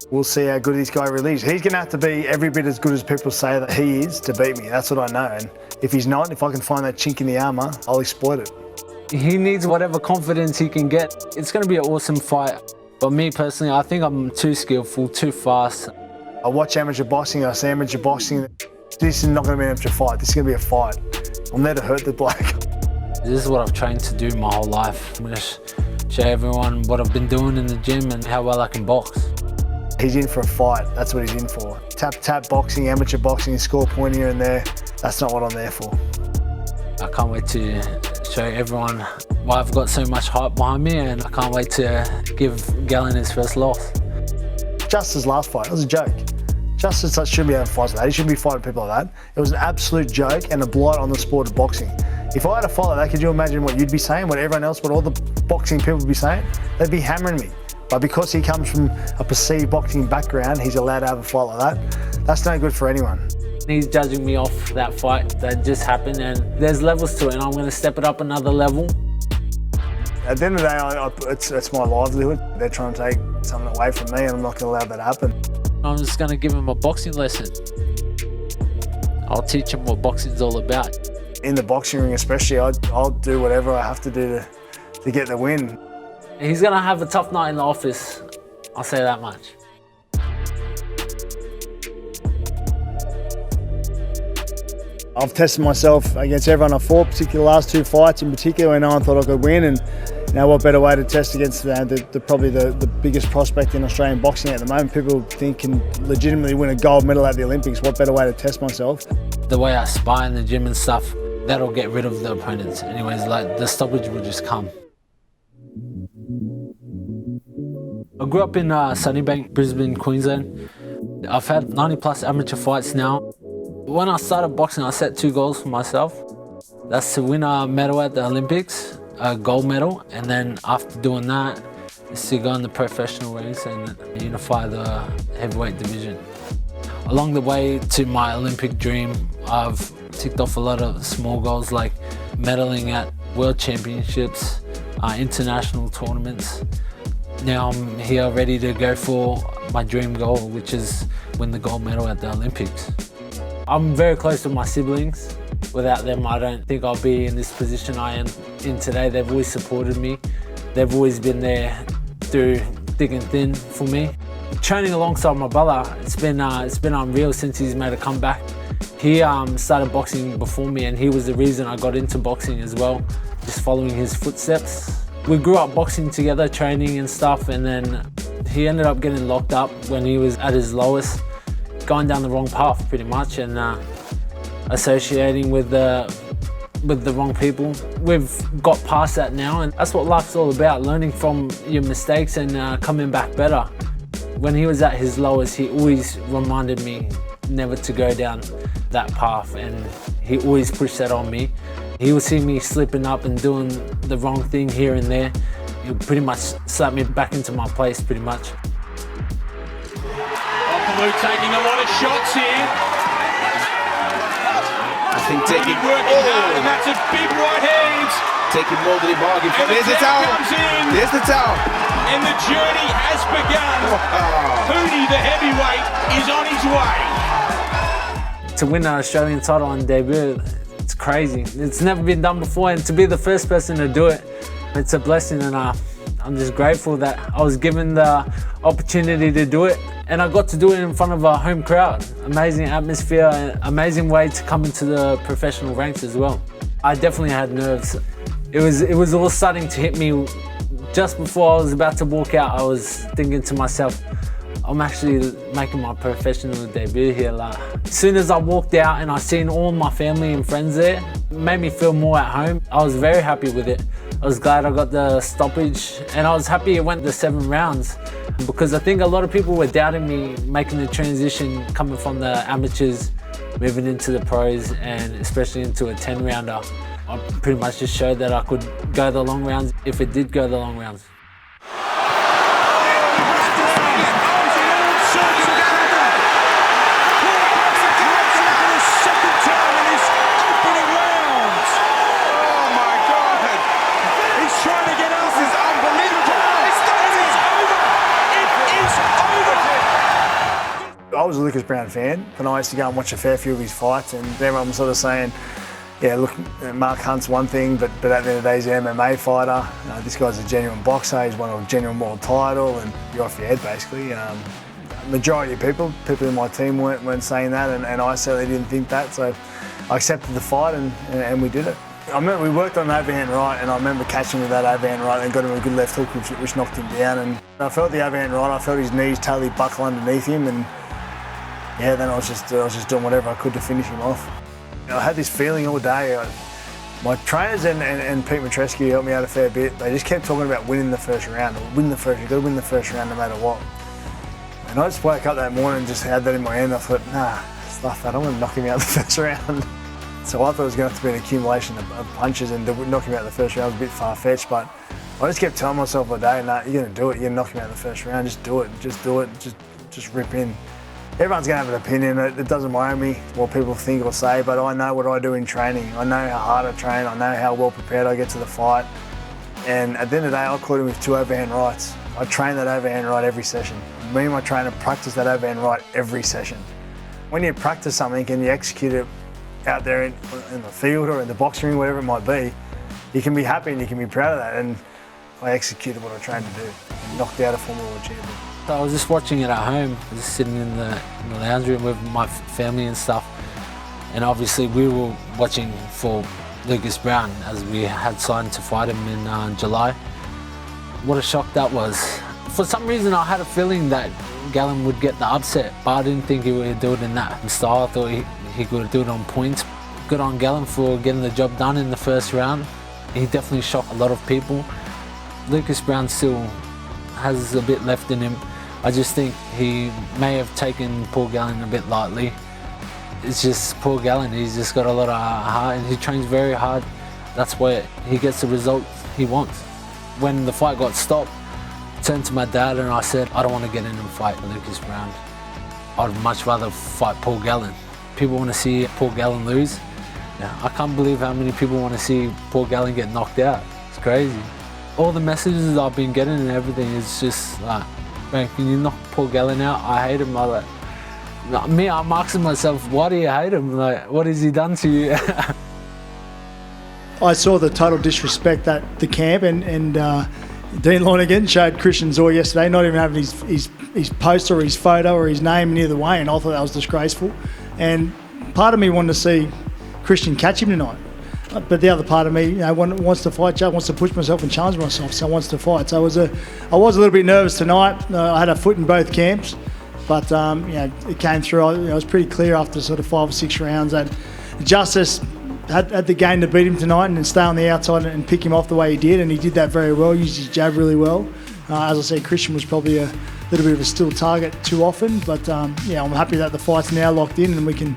We'll see how good this guy really is. He's going to have to be every bit as good as people say that he is to beat me. That's what I know. And if he's not, if I can find that chink in the armour, I'll exploit it. He needs whatever confidence he can get. It's going to be an awesome fight. But me personally, I think I'm too skillful, too fast. I watch amateur boxing, I see amateur boxing. This is not going to be an amateur fight. This is going to be a fight. I'm there to hurt the bloke. This is what I've trained to do my whole life. I'm going to show everyone what I've been doing in the gym and how well I can box. He's in for a fight. That's what he's in for. Tap boxing, amateur boxing, score a point here and there. That's not what I'm there for. I can't wait to show everyone why I've got so much hype behind me, and I can't wait to give Gallen his first loss. Justis' last fight, it was a joke. Justis shouldn't be having fights like that. He shouldn't be fighting people like that. It was an absolute joke and a blight on the sport of boxing. If I had a fight like that, could you imagine what you'd be saying, what everyone else, what all the boxing people would be saying? They'd be hammering me. But because he comes from a perceived boxing background, he's allowed to have a fight like that. That's no good for anyone. He's judging me off that fight that just happened, and there's levels to it, and I'm going to step it up another level. At the end of the day, it's my livelihood. They're trying to take something away from me, and I'm not going to allow that to happen. I'm just going to give him a boxing lesson. I'll teach him what boxing's all about. In the boxing ring especially, I'll do whatever I have to do to get the win. He's going to have a tough night in the office, I'll say that much. I've tested myself against everyone I fought, particularly the last two fights in particular, when no one thought I could win. And what better way to test against probably the biggest prospect in Australian boxing at the moment. People think can legitimately win a gold medal at the Olympics. What better way to test myself? The way I spar in the gym and stuff, that'll get rid of the opponents. Anyways, like the stoppage will just come. I grew up in Sunnybank, Brisbane, Queensland. I've had 90 plus amateur fights now. When I started boxing, I set 2 goals for myself. That's to win a medal at the Olympics, a gold medal, and then after doing that, is to go in the professional ranks and unify the heavyweight division. Along the way to my Olympic dream, I've ticked off a lot of small goals like medaling at world championships, international tournaments. Now I'm here ready to go for my dream goal, which is win the gold medal at the Olympics. I'm very close to my siblings. Without them, I don't think I'll be in this position I am in today. They've always supported me. They've always been there through thick and thin for me. Training alongside my brother, it's been unreal since he's made a comeback. He started boxing before me, and he was the reason I got into boxing as well, just following his footsteps. We grew up boxing together, training and stuff, and then he ended up getting locked up when he was at his lowest, going down the wrong path pretty much, and associating with the wrong people. We've got past that now, and that's what life's all about, learning from your mistakes and coming back better. When he was at his lowest, he always reminded me never to go down that path, and he always pushed that on me. He would see me slipping up and doing the wrong thing here and there. He would pretty much slap me back into my place, pretty much. Blue taking a lot of shots here. I think taking working hard, and that's a big right hand. Taking more than he bargained for. And There's the towel. There's the towel. And the journey has begun. Huni, the heavyweight, is on his way. To win an Australian title on debut, it's crazy. It's never been done before, and to be the first person to do it, it's a blessing, and I'm just grateful that I was given the opportunity to do it, and I got to do it in front of a home crowd. Amazing atmosphere, and amazing way to come into the professional ranks as well. I definitely had nerves. It was all starting to hit me. Just before I was about to walk out, I was thinking to myself, I'm actually making my professional debut here. Like, as soon as I walked out and I seen all my family and friends there, it made me feel more at home. I was very happy with it. I was glad I got the stoppage, and I was happy it went the 7 rounds, because I think a lot of people were doubting me making the transition coming from the amateurs, moving into the pros, and especially into a 10-rounder. I pretty much just showed that I could go the long rounds if it did go the long rounds. I was a Lucas Brown fan, and I used to go and watch a fair few of his fights, and everyone was sort of saying, yeah, look, Mark Hunt's one thing, but at the end of the day, he's an MMA fighter. This guy's a genuine boxer. He's won a genuine world title, and you're off your head, basically. Majority of people in my team weren't saying that, and I certainly didn't think that, so I accepted the fight, and we did it. I remember we worked on an overhand right, and I remember catching with that overhand right and got him a good left hook, which knocked him down. And I felt the overhand right, I felt his knees totally buckle underneath him, and yeah, then I was just doing whatever I could to finish him off. I had this feeling all day. My trainers and Pete Matrescu helped me out a fair bit. They just kept talking about winning the first round. You've got to win the first round no matter what. And I just woke up that morning and just had that in my hand. I thought, nah, stuff that. I'm going to knock him out the first round. So I thought it was going to have to be an accumulation of punches, and to knock him out the first round was a bit far-fetched. But I just kept telling myself all day, nah, you're going to do it. You're going to knock him out the first round. Just do it. Just do it. Just rip in. Everyone's going to have an opinion. It doesn't worry me what people think or say, but I know what I do in training. I know how hard I train. I know how well prepared I get to the fight. And at the end of the day, I caught him with 2 overhand rights. I train that overhand right every session. Me and my trainer practice that overhand right every session. When you practice something and you execute it out there in the field or in the boxing ring, whatever it might be, you can be happy and you can be proud of that. And I executed what I trained to do. Knocked out a former world champion. I was just watching it at home, just sitting in the lounge room with my family and stuff. And obviously we were watching for Lucas Brown, as we had signed to fight him in July. What a shock that was. For some reason I had a feeling that Gallen would get the upset, but I didn't think he would do it in that style. I thought he could do it on points. Good on Gallen for getting the job done in the first round. He definitely shocked a lot of people. Lucas Brown still has a bit left in him. I just think he may have taken Paul Gallen a bit lightly. It's just Paul Gallen, he's just got a lot of heart and he trains very hard. That's why he gets the result he wants. When the fight got stopped, I turned to my dad and I said, I don't want to get in and fight Lucas Brown. I'd much rather fight Paul Gallen. People want to see Paul Gallen lose. Yeah, I can't believe how many people want to see Paul Gallen get knocked out. It's crazy. All the messages I've been getting and everything is just like, man, can you knock Paul Gallen out? I hate him. I'm asking myself, why do you hate him? Like, what has he done to you? I saw the total disrespect at the camp, and Dean Lonergan showed Christian Zoy yesterday not even having his poster or his photo or his name near the weigh, and I thought that was disgraceful. And part of me wanted to see Christian catch him tonight. But the other part of me, wants to fight, wants to push myself and challenge myself, so wants to fight. So I was a little bit nervous tonight. I had a foot in both camps, but it came through. It was pretty clear after sort of 5 or 6 rounds that Justis had the game to beat him tonight and stay on the outside and pick him off the way he did, and he did that very well. Used his jab really well. As I said, Christian was probably a little bit of a still target too often, but I'm happy that the fight's now locked in and we can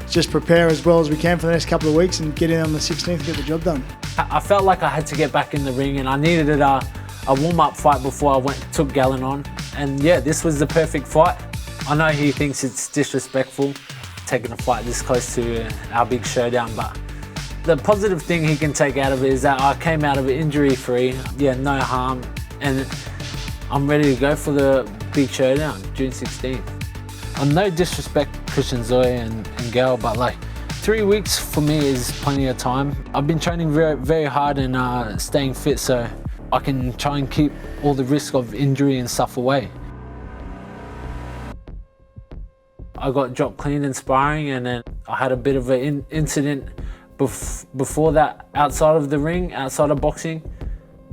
just prepare as well as we can for the next couple of weeks and get in on the 16th and get the job done. I felt like I had to get back in the ring and I needed a warm-up fight before I took Gallen on. And yeah, this was the perfect fight. I know he thinks it's disrespectful taking a fight this close to our big showdown, but the positive thing he can take out of it is that I came out of it injury-free, no harm, and I'm ready to go for the big showdown, June 16th. No disrespect Christian Zoy and Gal, but like 3 weeks for me is plenty of time. I've been training very, very hard and staying fit so I can try and keep all the risk of injury and stuff away. I got dropped clean in sparring, and then I had a bit of an incident before that outside of the ring, outside of boxing.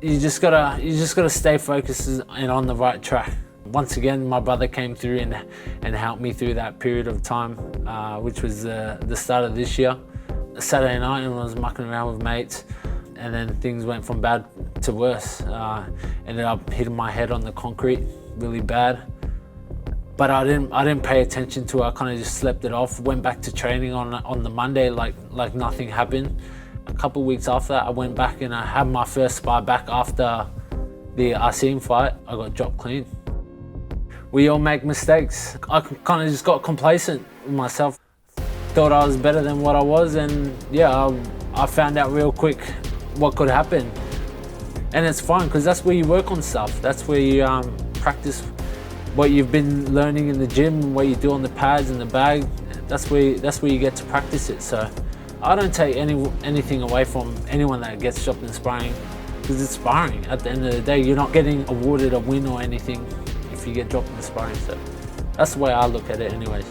You just gotta stay focused and on the right track. Once again, my brother came through and helped me through that period of time, which was the start of this year. Saturday night, and I was mucking around with mates, and then things went from bad to worse. Ended up hitting my head on the concrete really bad, but I didn't pay attention to it. I kind of just slept it off. Went back to training on the Monday like nothing happened. A couple of weeks after that, I went back and I had my first spar back after the Asim fight. I got dropped clean. We all make mistakes. I kind of just got complacent with myself. Thought I was better than what I was, and I found out real quick what could happen. And it's fine, because that's where you work on stuff. That's where you practice what you've been learning in the gym, what you do on the pads and the bag, that's where you get to practice it. So I don't take anything away from anyone that gets dropped in sparring, because it's sparring. At the end of the day, you're not getting awarded a win or anything if you get dropped in sparring. So that's the way I look at it anyways.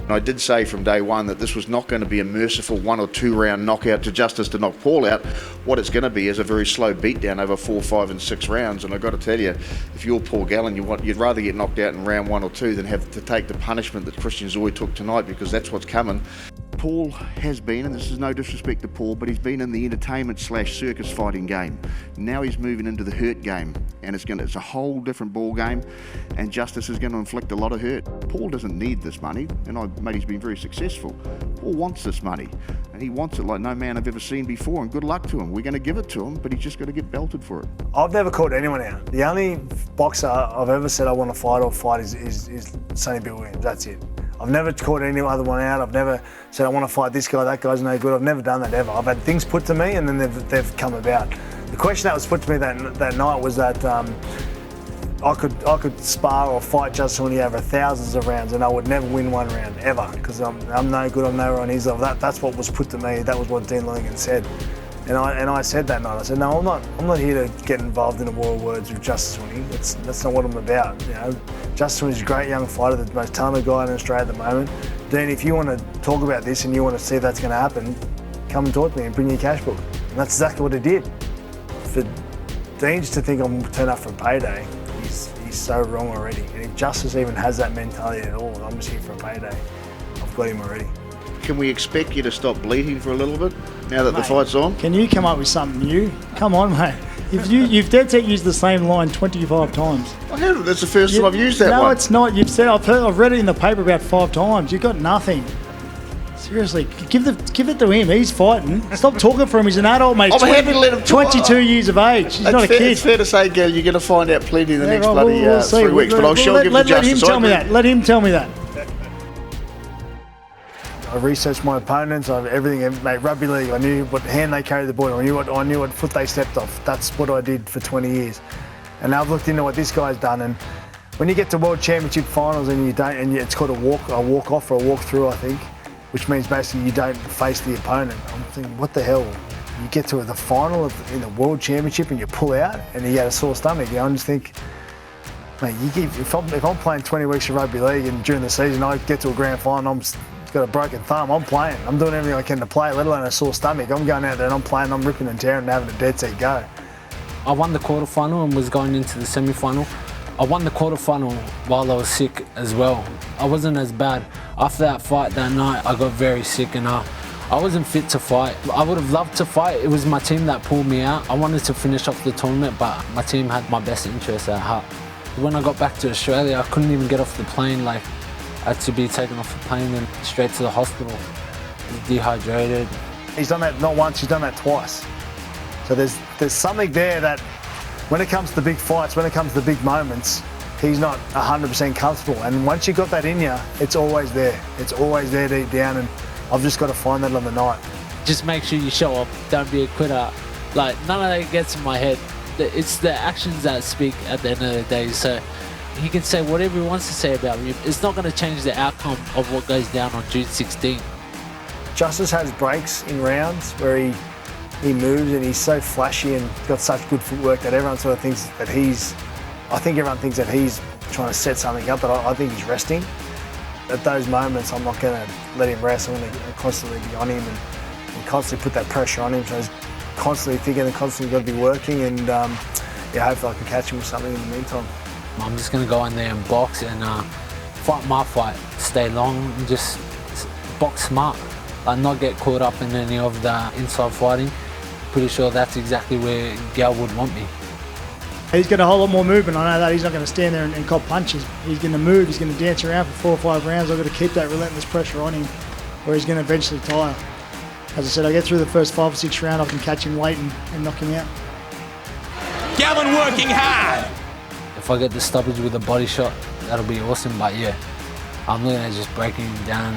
I did say from day one that this was not going to be a merciful 1 or 2 round knockout to Justis to knock Paul out. What it's going to be is a very slow beatdown over 4, 5 and 6 rounds. And I've got to tell you, if you're Paul Gallen, you'd rather get knocked out in round 1 or 2 than have to take the punishment that Christian Zoy took tonight, because that's what's coming. Paul has been, and this is no disrespect to Paul, but he's been in the entertainment/circus fighting game. Now he's moving into the hurt game, and it's a whole different ball game, and Justis is going to inflict a lot of hurt. Paul doesn't need this money, and mate, he's been very successful. Paul wants this money, and he wants it like no man I've ever seen before, and good luck to him. We're going to give it to him, but he's just got to get belted for it. I've never called anyone out. The only boxer I've ever said I want to fight is Sonny Bill Williams. That's it. I've never called any other one out. I've never said I want to fight this guy, that guy's no good. I've never done that ever. I've had things put to me and then they've come about. The question that was put to me that night was that I could spar or fight Justis Huni over thousands of rounds and I would never win one round ever, because I'm no good. I'm nowhere on his level. That's what was put to me. That was what Dean Lonergan said. And I said that night, I said, no, I'm not here to get involved in a war of words with Justis Huni. That's not what I'm about. You know, Justis Huni's a great young fighter, the most talented guy in Australia at the moment. Dean, if you want to talk about this and you want to see if that's going to happen, come and talk to me and bring your cash book. And that's exactly what he did. For Dean to think I'm turning up for a payday, he's so wrong already. And if Justis even has that mentality at all, I'm just here for a payday, I've got him already. Can we expect you to stop bleating for a little bit now that the fight's on? Can you come up with something new? Come on, mate. You've dead set used the same line 25 times. I haven't. That's the first time I've used that one. No, it's not. You've said I've read it in the paper about 5 times. You've got nothing. Seriously, give it to him. He's fighting. Stop talking for him. He's an adult, mate. I'm happy to let him talk. 22 years of age. He's not a kid. It's fair to say, Gav, you're going to find out plenty in the next bloody we'll 3 weeks. But I'll sure give the Justis. Let him tell me that. I researched my opponents, everything, mate, rugby league, I knew what hand they carried the ball, I knew what foot they stepped off. That's what I did for 20 years. And now I've looked into what this guy's done, and when you get to World Championship finals and you don't, and it's called a walk off or a walk through, I think, which means basically you don't face the opponent. I'm thinking, what the hell? You get to the final in the World Championship and you pull out and you get a sore stomach. You know, I just think, mate, if I'm playing 20 weeks of rugby league and during the season I get to a grand final, I'm got a broken thumb, I'm playing. I'm doing everything I can to play, let alone a sore stomach. I'm going out there and I'm playing, I'm ripping and tearing and having a dead set go. I won the quarterfinal and was going into the semi-final. I won the quarterfinal while I was sick as well. I wasn't as bad. After that fight that night, I got very sick and I wasn't fit to fight. I would have loved to fight. It was my team that pulled me out. I wanted to finish off the tournament, but my team had my best interests at heart. When I got back to Australia, I couldn't even get off the plane. I had to be taken off the plane and straight to the hospital. Dehydrated. He's done that not once, he's done that twice. So there's something there that when it comes to big fights, when it comes to big moments, he's not 100% comfortable. And once you got that in you, it's always there. It's always there deep down, and I've just got to find that on the night. Just make sure you show up, don't be a quitter. None of that gets in my head. It's the actions that speak at the end of the day. So he can say whatever he wants to say about me. It's not going to change the outcome of what goes down on June 16. Justis has breaks in rounds where he moves and he's so flashy and got such good footwork that everyone sort of thinks that I think everyone thinks that he's trying to set something up, but I think he's resting. At those moments, I'm not going to let him rest. I'm going to constantly be on him and constantly put that pressure on him. So he's constantly thinking and constantly got to be working, and hopefully I can catch him with something in the meantime. I'm just going to go in there and box and fight my fight, stay long and just box smart. Not get caught up in any of the inside fighting. Pretty sure that's exactly where Gal would want me. He's got a whole lot more movement. I know that. He's not going to stand there and cop punches. He's going to move. He's going to dance around for 4 or 5 rounds. I've got to keep that relentless pressure on him, or he's going to eventually tire. As I said, I get through the first 5 or 6 rounds, I can catch him late and knock him out. Gallen working hard. If I get the stoppage with a body shot, that'll be awesome. But yeah, I'm looking at just breaking him down.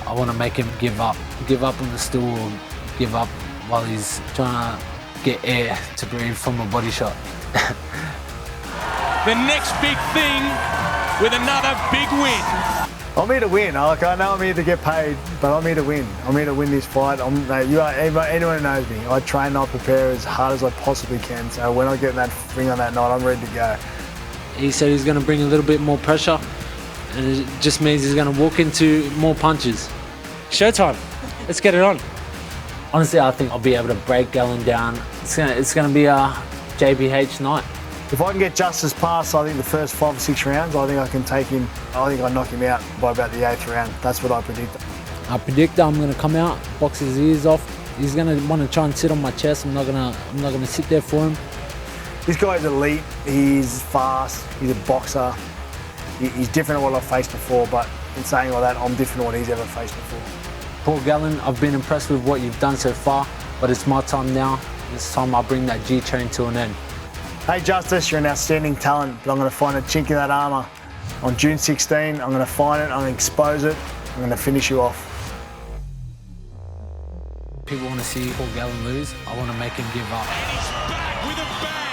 I want to make him give up on the stool, or give up while he's trying to get air to breathe from a body shot. the next big thing with another big win. I'm here to win. I know I'm here to get paid, but I'm here to win. I'm here to win this fight. Anyone who knows me, I train, I prepare as hard as I possibly can. So when I get in that ring on that night, I'm ready to go. He said he's going to bring a little bit more pressure, and it just means he's going to walk into more punches. Showtime. Let's get it on. Honestly, I think I'll be able to break Gallen down. It's going to be a JBH night. If I can get Justis past, I think the first 5 or 6 rounds, I think I can take him. I think I knock him out by about the 8th round. That's what I predict. I predict I'm going to come out, box his ears off. He's going to want to try and sit on my chest. I'm not going to sit there for him. This guy's elite. He's fast. He's a boxer. He's different to what I've faced before, but in saying all that, I'm different to what he's ever faced before. Paul Gallen, I've been impressed with what you've done so far, but it's my time now. It's time I bring that G train to an end. Hey Justis, you're an outstanding talent, but I'm going to find a chink in that armour. On June 16, I'm going to find it, I'm going to expose it, I'm going to finish you off. People want to see Paul Gallen lose. I want to make him give up. And he's back with a bang.